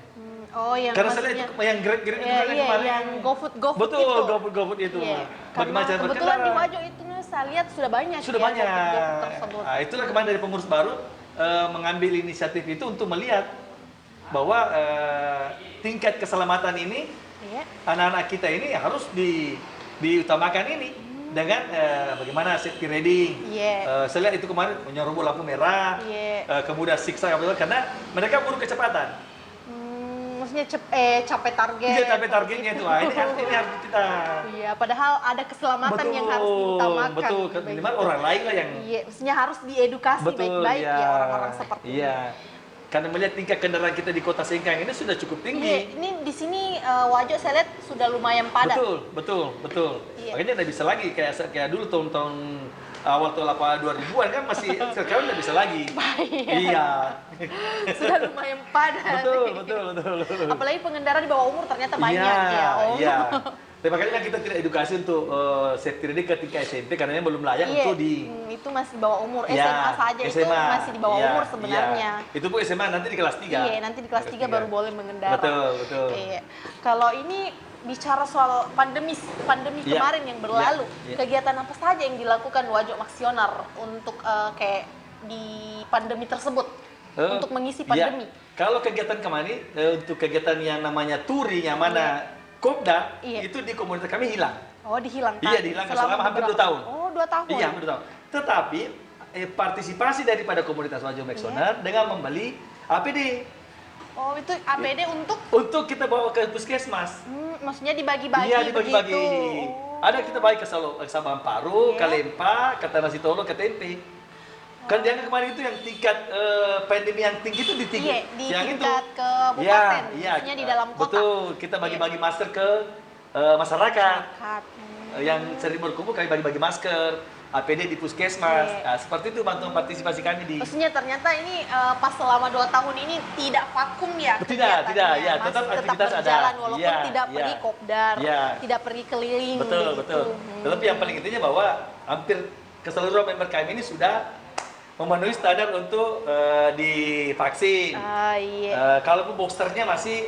Oh, yang karena maksudnya saya yang grab itu iya, kan iya, kemarin yang GoFood betul itu. GoFood itu. Iya. Bagaimana Karena cara kebetulan di berkendara? Wajo itu nih saya lihat sudah banyak. Sudah ya, banyak. GoFood tersebut. Nah, itulah kemarin dari pengurus baru mengambil inisiatif itu untuk melihat bahwa tingkat keselamatan ini Iya. anak-anak kita ini harus diutamakan ini dengan bagaimana safety reading. Iya. Saya lihat itu kemarin menyerobot lampu merah, Iya. kemudian siksa karena mereka buru kecepatan. Maksudnya capai target. Iya, tapi targetnya itu. Ini harus kita. Iya, padahal ada keselamatan yang harus diutamakan. Betul, Baik minimal itu. orang lain lah yang Iya, maksudnya harus diedukasi baik-baik ya orang-orang seperti ini. Iya. Karena melihat tingkat kendaraan kita di Kota Singkang ini sudah cukup Iya, tinggi. ini di sini Wajo saya lihat sudah lumayan padat. Betul. Iya. Makanya nggak bisa lagi kayak dulu tahun-tahun awal tahun 2000-an kan masih sekarang nggak bisa lagi. Iya. Sudah lumayan padat. Betul. Apalagi pengendara di bawah umur ternyata banyak ya. Oh. Iya. Tapi makanya kita tidak edukasi untuk safety reading ketika SMP karena ini belum layak Iya, untuk di itu masih di bawah umur. Ya, SMA saja itu masih di bawah Iya, umur sebenarnya. iya. Itu pun SMA nanti di kelas 3. Iya, nanti di kelas 3 baru boleh mengendara. Betul. Iya. Kalau ini bicara soal pandemi Iya. kemarin yang berlalu, Iya. kegiatan apa saja yang dilakukan Wajo Maksionar untuk kayak di pandemi tersebut? Untuk mengisi pandemi. Iya. Kalau kegiatan kemarin untuk kegiatan yang namanya touring yang mana Kopda Iya. itu di komunitas kami hilang. Oh, dihilangkan. Iya, dihilangkan selama hampir 2 tahun. Oh, 2 tahun. Iya, hampir 2 tahun. Tetapi partisipasi daripada komunitas Wajo Maxoner dengan membeli APD Oh, itu APD untuk kita bawa ke puskesmas. maksudnya dibagi-bagi Iya, dibagi-bagi. begitu. Oh. Ada kita bagi ke Sabang Paru, Iya. ke Lempa, ke Tanah Sitolo, ke Tempe. Kan dia kemarin itu yang tingkat pandemi yang tinggi itu di Iya, di yang tingkat itu. kabupaten, Iya, maksudnya di dalam kota. Betul, kita bagi-bagi masker ke masyarakat. Masyarakat. Yang sering berkumpul kami bagi-bagi masker, APD di puskesmas. Iya. Nah, seperti itu bantuan partisipasi kami di. Maksudnya ternyata ini pas selama 2 tahun ini tidak vakum ya Tidak, kegiatannya. ya, Masih tetap aktivitas ada. berjalan walaupun Iya, tidak iya. pergi kopdar, Iya. tidak pergi keliling. Betul. begitu. Tetapi yang paling intinya bahwa hampir keseluruhan member kami ini sudah memenuhi standar untuk divaksin. Ah, iya. Kalaupun boosternya masih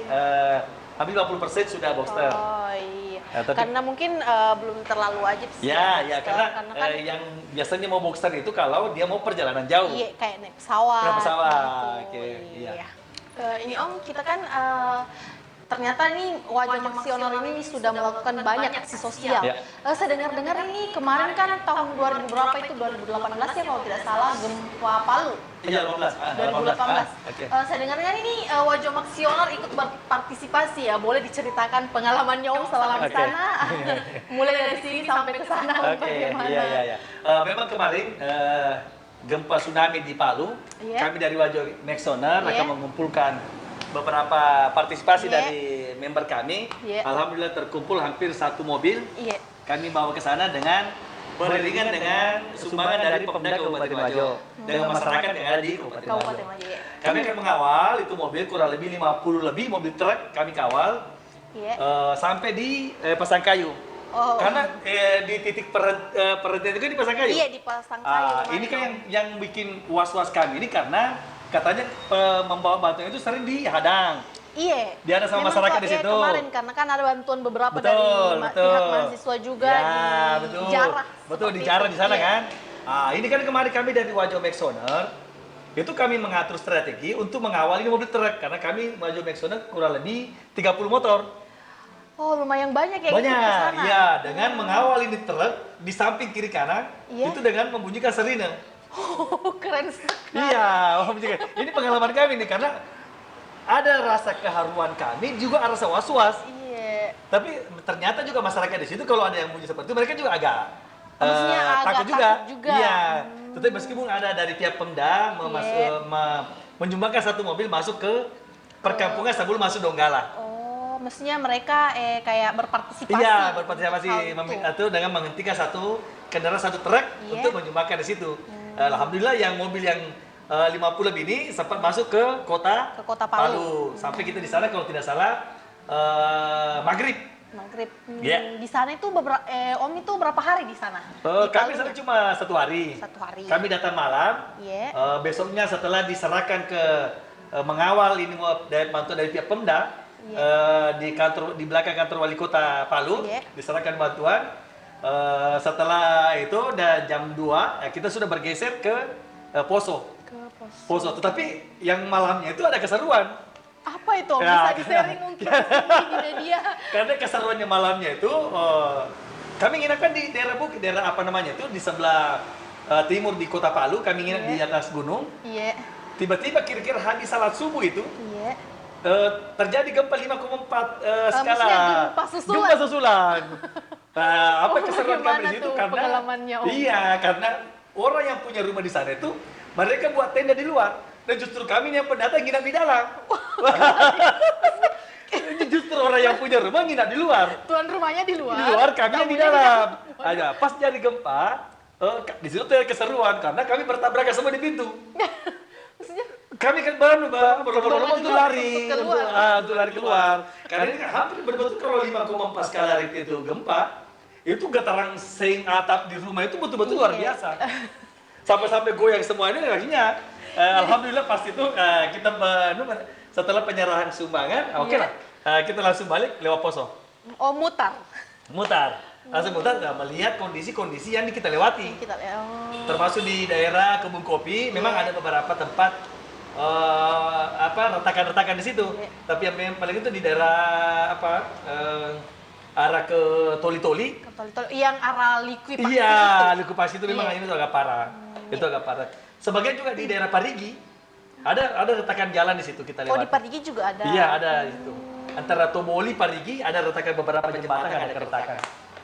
hampir 50% sudah booster. Oh iya. Ya, tapi- Karena mungkin belum terlalu wajib sih. Ya, booster, karena kan yang biasanya mau booster itu kalau dia mau perjalanan jauh. iya kayak naik pesawat. Naik pesawat, gitu. oke, iya. Ini Om, kita kan ternyata nih Wajo Maksionar ini sudah melakukan banyak aksi sosial. Ya. Saya dengar-dengar ini kemarin kan tahun 2000 berapa itu 2018 ya kalau tidak salah gempa Palu. Iya, 18. 2018. Oke. Saya dengar-dengar ini Wajo Maksionar ikut berpartisipasi ya. Boleh diceritakan pengalamannya Om selama di Oke. sana? Mulai dari sini sampai ke sana Om, Oke, bagaimana? iya. Memang kemarin gempa tsunami di Palu, Iya. kami dari Wajo Maxoner Iya. akan mengumpulkan beberapa partisipasi Iya. dari member kami. Iya. Alhamdulillah terkumpul hampir 1 mobil. Iya. Kami bawa ke sana dengan beriringan dengan sumbangan dari Pemda Kabupaten Wajo dengan masyarakat yang ada di Kabupaten Kabupaten Wajo. Wajo ya. Kami akan mengawal itu mobil kurang lebih 50 lebih mobil truk kami kawal Iya. sampai di Pasangkayu. Oh. Karena di titik perhentian itu kan di Pasangkayu. Iya di Pasangkayu. Ini kan yang bikin was-was kami ini karena katanya membawa bantuan itu sering dihadang. Iya. Dihadang sama Memang masyarakat di iya, situ. kemarin karena kan ada bantuan beberapa Betul, dari betul. pihak mahasiswa juga Ya, di jarah. Betul, seperti di jarah itu. di sana Iya. kan. Ini kan kemarin kami dari Wajo Maxoner itu kami mengatur strategi untuk mengawal ini mobil truk karena kami Wajo Maxoner kurang lebih 30 motor. Oh, lumayan banyak ya ikut ke Banyak, sana. iya. Dengan mengawal ini truk di samping kiri kanan, Iya. itu dengan membunyikan sirine. Oh, keren sekali. Iya, membunyikan. Ini pengalaman kami nih, karena ada rasa keharuan kami, juga ada rasa was-was. Iya. Tapi ternyata juga masyarakat di situ kalau ada yang bunyi seperti itu, mereka juga agak Maksudnya agak takut juga. takut juga. Iya. Tetapi meskipun ada dari pihak Pemda menyumbangkan satu mobil masuk ke perkampungan sebelum masuk Donggala. Oh, mestinya mereka kayak berpartisipasi. Iya, berpartisipasi hal itu. atau dengan menghentikan satu kendaraan, satu truk Iya. untuk menyumbangkan di situ. Alhamdulillah yang mobil yang 50 lebih ini sempat masuk ke kota Palu. Sampai kita di sana kalau tidak salah maghrib. Maghrib. Iya. Di sana itu Om itu berapa hari di sana? Di Kami Palunya? sana cuma 1 hari. 1 hari. Kami datang malam. Iya. Besoknya setelah diserahkan ke mengawal ini bantuan dari pihak Pemda di belakang kantor wali kota Palu, Iya. diserahkan bantuan. Setelah itu dan jam 2 kita sudah bergeser ke Poso. Ke pos. Poso. Tetapi yang malamnya itu ada keseruan. Apa itu Om? Ya, Bisa di-sharing mungkin di media. Karena keseruannya malamnya itu kami nginapkan di daerah bukit, daerah apa namanya itu di sebelah timur di kota Palu. Kami nginap di atas gunung. Iya. Tiba-tiba kira-kira habis salat subuh itu Iya. terjadi gempa 5,4 skala. Maksudnya gempa susulan. Gempa susulan. Nah, apa Oh, keseruan kami bagaimana di situ tuh karena pengalamannya, Om? iya, karena orang yang punya rumah di sana itu mereka buat tenda di luar dan justru kami yang pendatang nginap di dalam. Justru orang yang punya rumah nginap di luar. Tuan rumahnya di luar. Di luar, kami yang di tamunya dalam. Ada pas jadi gempa, di situ terjadi keseruan karena kami bertabrakan semua di pintu. Maksudnya Kami kan berlomba-lomba untuk lari, untuk keluar. untuk lari keluar. Karena ini kan hampir betul-betul kalau 5,4 skala Richter itu gempa, itu getaran seng atap di rumah itu betul-betul luar Iya. biasa. Sampai-sampai goyang semuanya akhirnya. Alhamdulillah pas itu kita setelah penyerahan sumbangan, oke lah. Kita langsung balik lewat Poso. Oh, mutar. Mutar. Langsung mutar melihat kondisi-kondisi yang kita lewati. Kita Termasuk di daerah kebun kopi, memang ada beberapa tempat retakan-retakan di situ. Iya. Tapi yang paling itu di daerah arah ke Toli-Toli. yang arah likuifaksi Iya, itu. likuifaksi itu memang Iya. ini agak parah. Itu agak parah. Sebagian juga di daerah Parigi ada retakan jalan di situ kita Oh, di lewati. Parigi juga ada. Iya, ada itu. Antara Tomoli, Parigi ada retakan beberapa jembatan ada keretakan.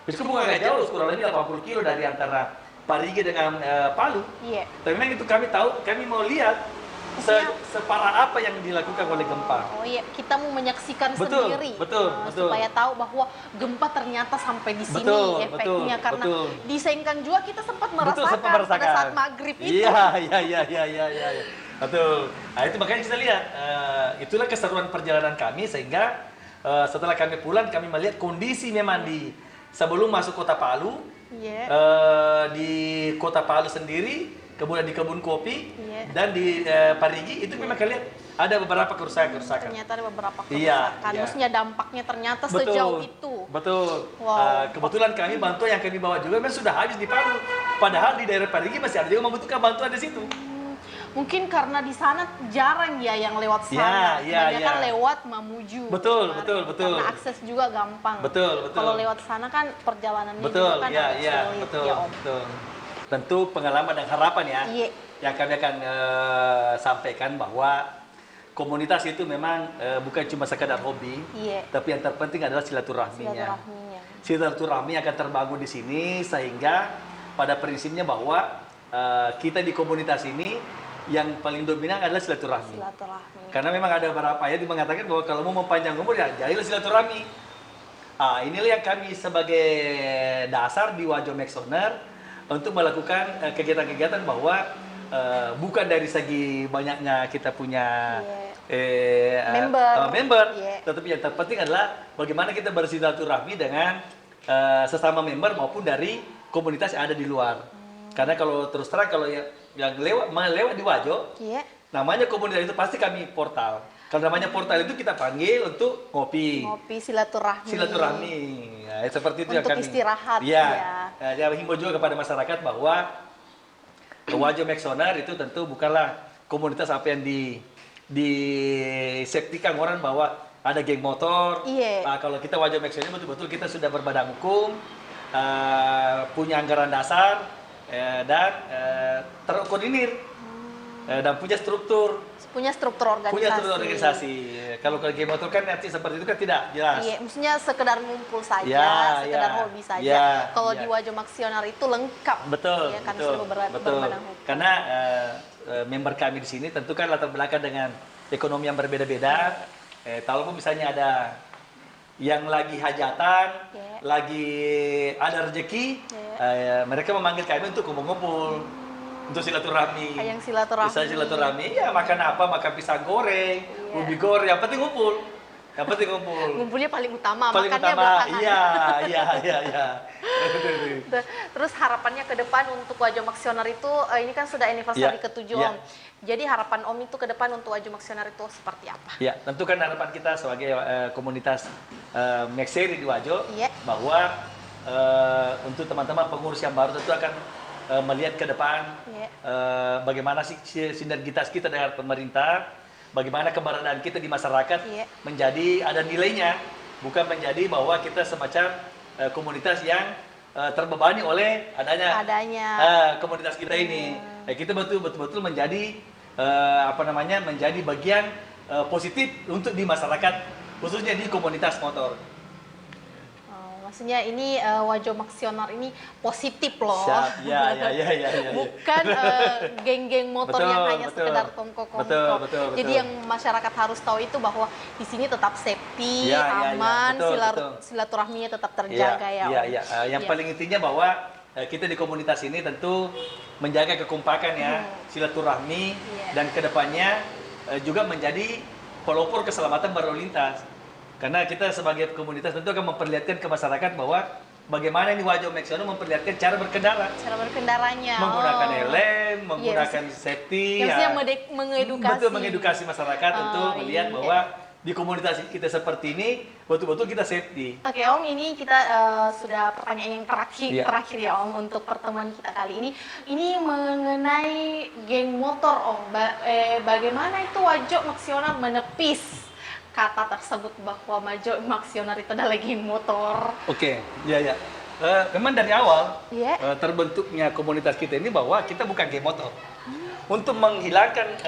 Meskipun agak jauh, kurang lebih 80 kilo dari antara Parigi dengan Palu. Iya. Tapi memang itu kami tahu, kami mau lihat separah apa yang dilakukan oleh gempa. Oh iya, kita mau menyaksikan Betul, sendiri. betul, betul. Supaya tahu bahwa gempa ternyata sampai di sini Betul, efeknya. betul, Karena betul. di Sengkang juga kita sempat Betul, merasakan, sempat merasakan. pada saat maghrib itu. Iya. Betul. Nah, itu makanya kita lihat, itulah keseruan perjalanan kami sehingga setelah kami pulang kami melihat kondisi memang di sebelum masuk kota Palu, Iya. di kota Palu sendiri, kemudian di kebun kopi, Iya. dan di Parigi itu memang kalian ada beberapa kerusakan-kerusakan. Ternyata ada beberapa Iya, kerusakan. iya. Maksudnya dampaknya ternyata sejauh itu. Betul. Wow. Kebetulan kami bantuan yang kami bawa juga memang sudah habis di Palu. Padahal di daerah Parigi masih ada juga membutuhkan bantuan di situ. Mungkin karena di sana jarang ya yang lewat sana. Iya, Kebanyakan iya. lewat Mamuju. Betul, kemarin. betul. Karena akses juga gampang. Betul. Kalau lewat sana kan perjalanannya Betul, juga kan ya, agak ya, sulit betul, ya Om. betul. Tentu pengalaman dan harapan ya, Iya. yang kami akan sampaikan bahwa komunitas itu memang bukan cuma sekadar hobi, Iya. tapi yang terpenting adalah silaturahminya. Silaturahminya. Silaturahmi akan terbangun di sini sehingga pada prinsipnya bahwa kita di komunitas ini yang paling dominan adalah silaturahmi. Silaturahmi. Karena memang ada beberapa ayat yang mengatakan bahwa kalau mau mempanjang umur ya jadilah silaturahmi. Inilah yang kami sebagai dasar di Wajo Maxoner untuk melakukan kegiatan-kegiatan bahwa bukan dari segi banyaknya kita punya member, Iya. tetapi yang terpenting adalah bagaimana kita bersilaturahmi dengan sesama member maupun dari komunitas yang ada di luar. Karena kalau terus terang kalau yang lewat di Wajo, Iya. namanya komunitas itu pasti kami portal. Kalau namanya portal itu kita panggil untuk ngopi. Ngopi silaturahmi. Silaturahmi. Ya, seperti itu yang Untuk kami. istirahat, Iya. ya. Saya himbau juga kepada masyarakat bahwa Wajo Maxoner itu tentu bukanlah komunitas apa yang diseptikan orang bahwa ada geng motor. Iya. Kalau kita Wajo Max ini betul-betul kita sudah berbadan hukum, punya anggaran dasar, dan terkoordinir, dan punya struktur. Punya struktur organisasi. Punya struktur organisasi. Kalau geng motor kan nanti seperti itu kan tidak jelas. Iya, maksudnya sekedar ngumpul saja, Ya, sekedar ya, hobi saja. ya, Kalau ya. di Wajo Maksionar itu lengkap. Betul, Ya, kan betul, sudah betul. berbadan hukum. Karena member kami di sini tentu kan latar belakang dengan ekonomi yang berbeda-beda. Kalaupun misalnya ada yang lagi hajatan, Ya. lagi ada rezeki, mereka memanggil kami untuk kumpul-kumpul, untuk silaturahmi. Kayak yang silaturahmi. Bisa silaturahmi, ya makan apa, makan pisang goreng, Iya. ubi goreng, yang penting ngumpul. Yang penting ngumpul. Ngumpulnya paling utama, Paling makannya utama, belakangan. iya. Terus harapannya ke depan untuk Wajo Maksionar itu, ini kan sudah anniversary Ya, ke-7 ya. Om. Jadi harapan Om itu ke depan untuk Wajo Maksionar itu seperti apa? Ya, tentu kan harapan kita sebagai komunitas Maxeri di Wajo, Iya. bahwa untuk teman-teman pengurus yang baru tentu akan melihat ke depan Iya. bagaimana sih sinergitas kita dengan pemerintah, bagaimana keberadaan kita di masyarakat Iya. menjadi ada nilainya, bukan menjadi bahwa kita semacam komunitas yang terbebani oleh adanya komunitas kita ini. Kita betul-betul menjadi menjadi bagian positif untuk di masyarakat, khususnya di komunitas motor. Maksudnya ini Wajo Maksionar ini positif loh. Siap, ya. Bukan geng-geng motor yang hanya sekedar kongko-kongko. Betul. Jadi yang masyarakat harus tahu itu bahwa di sini tetap safety, Ya, aman, betul. silaturahminya tetap terjaga ya. Om. Yang paling intinya bahwa kita di komunitas ini tentu menjaga kekompakan ya, silaturahmi, dan kedepannya juga menjadi pelopor keselamatan berlalu lintas. Karena kita sebagai komunitas tentu akan memperlihatkan ke masyarakat bahwa bagaimana ini Wajo Maksionar memperlihatkan cara berkendara. Cara berkendaranya. Menggunakan helm, menggunakan safety. Maksudnya mengedukasi. Betul, mengedukasi masyarakat untuk melihat bahwa di komunitas kita seperti ini betul-betul kita safety. Oke Om, ini kita sudah pertanyaan yang terakhir ya Om untuk pertemuan kita kali ini. Ini mengenai geng motor Om. Bagaimana itu Wajo Maksionar menepis kata tersebut bahwa Wajo Maksionar itu adalah geng motor? Oke, ya. Memang dari awal terbentuknya komunitas kita ini bahwa kita bukan geng motor. Untuk menghilangkan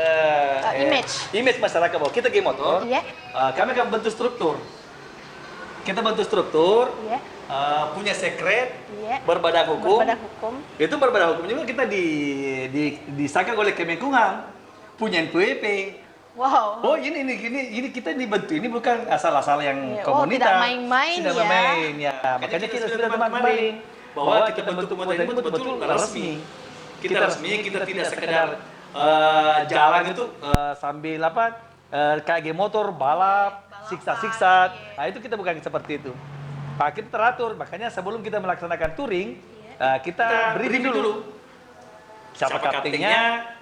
image masyarakat bahwa kita geng motor, kami akan bentuk struktur. Kita bentuk struktur, punya sekret, berbadan hukum. Itu berbadan hukum juga kita disahkan oleh Kemenkumham, punya NPWP. Wow. Oh ini kita dibentuk ini bukan asal-asal yang komunitas. Tidak main-main ya. Tidak main ya. Makanya kita sudah kemarin bahwa kita bentuk komunitas ini betul-betul resmi. Kita resmi, kita tidak sekedar jalan itu sambil kayak motor balap, siksa-siksa. Nah itu kita bukan seperti itu. Kita teratur. Makanya sebelum kita melaksanakan touring, kita briefing dulu. Siapa kaptennya,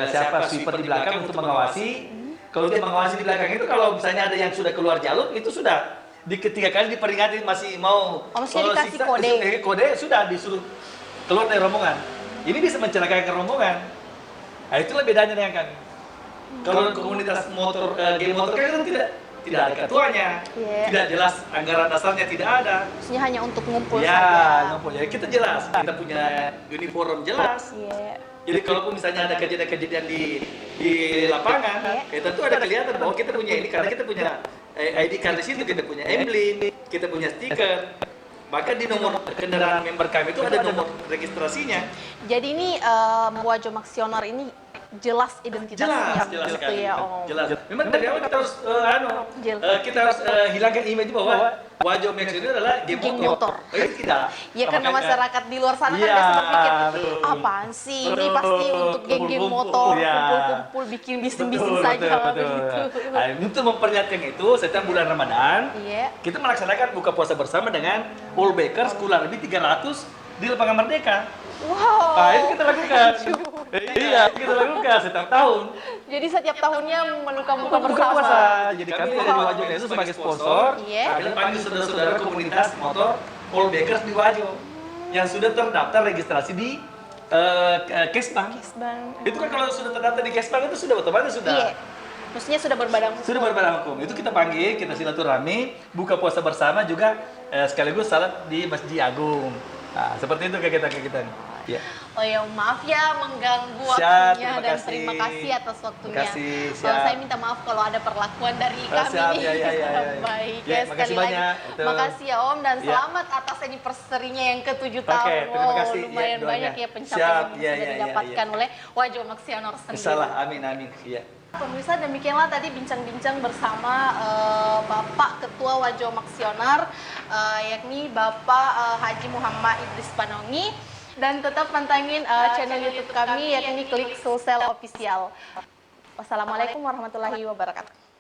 siapa sweeper di belakang untuk mengawasi. Kalau dia mengawasi di belakang itu, kalau misalnya ada yang sudah keluar jalur, itu sudah ketiga kali diperingati masih mau dikasih kode sudah disuruh keluar dari rombongan. Ini bisa mencelakakan rombongan. Nah, itulah bedanya dengan kami. Kalau komunitas motor, geng motor kan tidak ada ketuanya, tidak jelas anggaran dasarnya tidak ada. Maksudnya hanya untuk ngumpul saja. Ya, ngumpul. Ya, kita jelas, kita punya uniform jelas. Jadi kalaupun misalnya ada kejadian-kejadian di lapangan, tentu ada kelihatan bahwa kita punya ini karena kita punya ID card di situ, kita punya emblem, kita punya stiker. Bahkan di nomor kendaraan member kami itu ada nomor registrasinya. Jadi ini Wajo Maksionar ini jelas identitasnya jelas gitu ya Om. Jelas. Memang dari awal kita harus kita harus hilangkan image bahwa Wajo Maksionar adalah geng motor. Tidak. Ya karena masyarakat di luar sana kan biasa berpikir apaan sih ini pasti untuk geng-geng motor kumpul-kumpul bikin bisnis saja begitu. Untuk memperlihatkan itu setiap bulan Ramadan kita melaksanakan buka puasa bersama dengan all bakers kurang lebih 300 di lapangan Merdeka. Wow. Nah, itu kita lakukan. Iya, kita lakukan setiap tahun. Jadi setiap tahunnya buka puasa bersama. Jadi kami dari Wajo itu sebagai sponsor, kami panggil saudara-saudara komunitas motor all bakers di Wajo yang sudah terdaftar registrasi di Kesbang. Itu kan kalau sudah terdaftar di Kesbang itu sudah otomatis sudah Maksudnya sudah berbadan hukum. Sudah berbadan hukum. Itu kita panggil, kita silaturahmi, buka puasa bersama juga sekaligus salat di Masjid Agung. Nah, seperti itu kegiatan-kegiatan. Ya. Oh ya, maaf ya mengganggu Siap, waktunya terima dan kasih. terima kasih atas waktunya. Terima kasih, Kalau siap. saya minta maaf kalau ada perlakuan dari kami. Siap, ya. Baik, Ya, ya, makasih sekali lagi. banyak. Itu. Makasih ya Om dan Ya. selamat atas anniversary-nya yang ke-7 tahun. Oke, terima kasih. Wow, lumayan Ya, doanya. banyak ya pencapaian Siap, yang ya, sudah ya, didapatkan oleh Wajo Maxionor sendiri. Salah, amin. Iya. Pemirsa, demikianlah tadi bincang-bincang bersama Bapak Ketua Wajo Maxionar, yakni Bapak Haji Muhammad Idris Panongi. Dan tetap pantengin channel YouTube kami, yakni Klik Sulsel Official. Wassalamualaikum warahmatullahi wabarakatuh.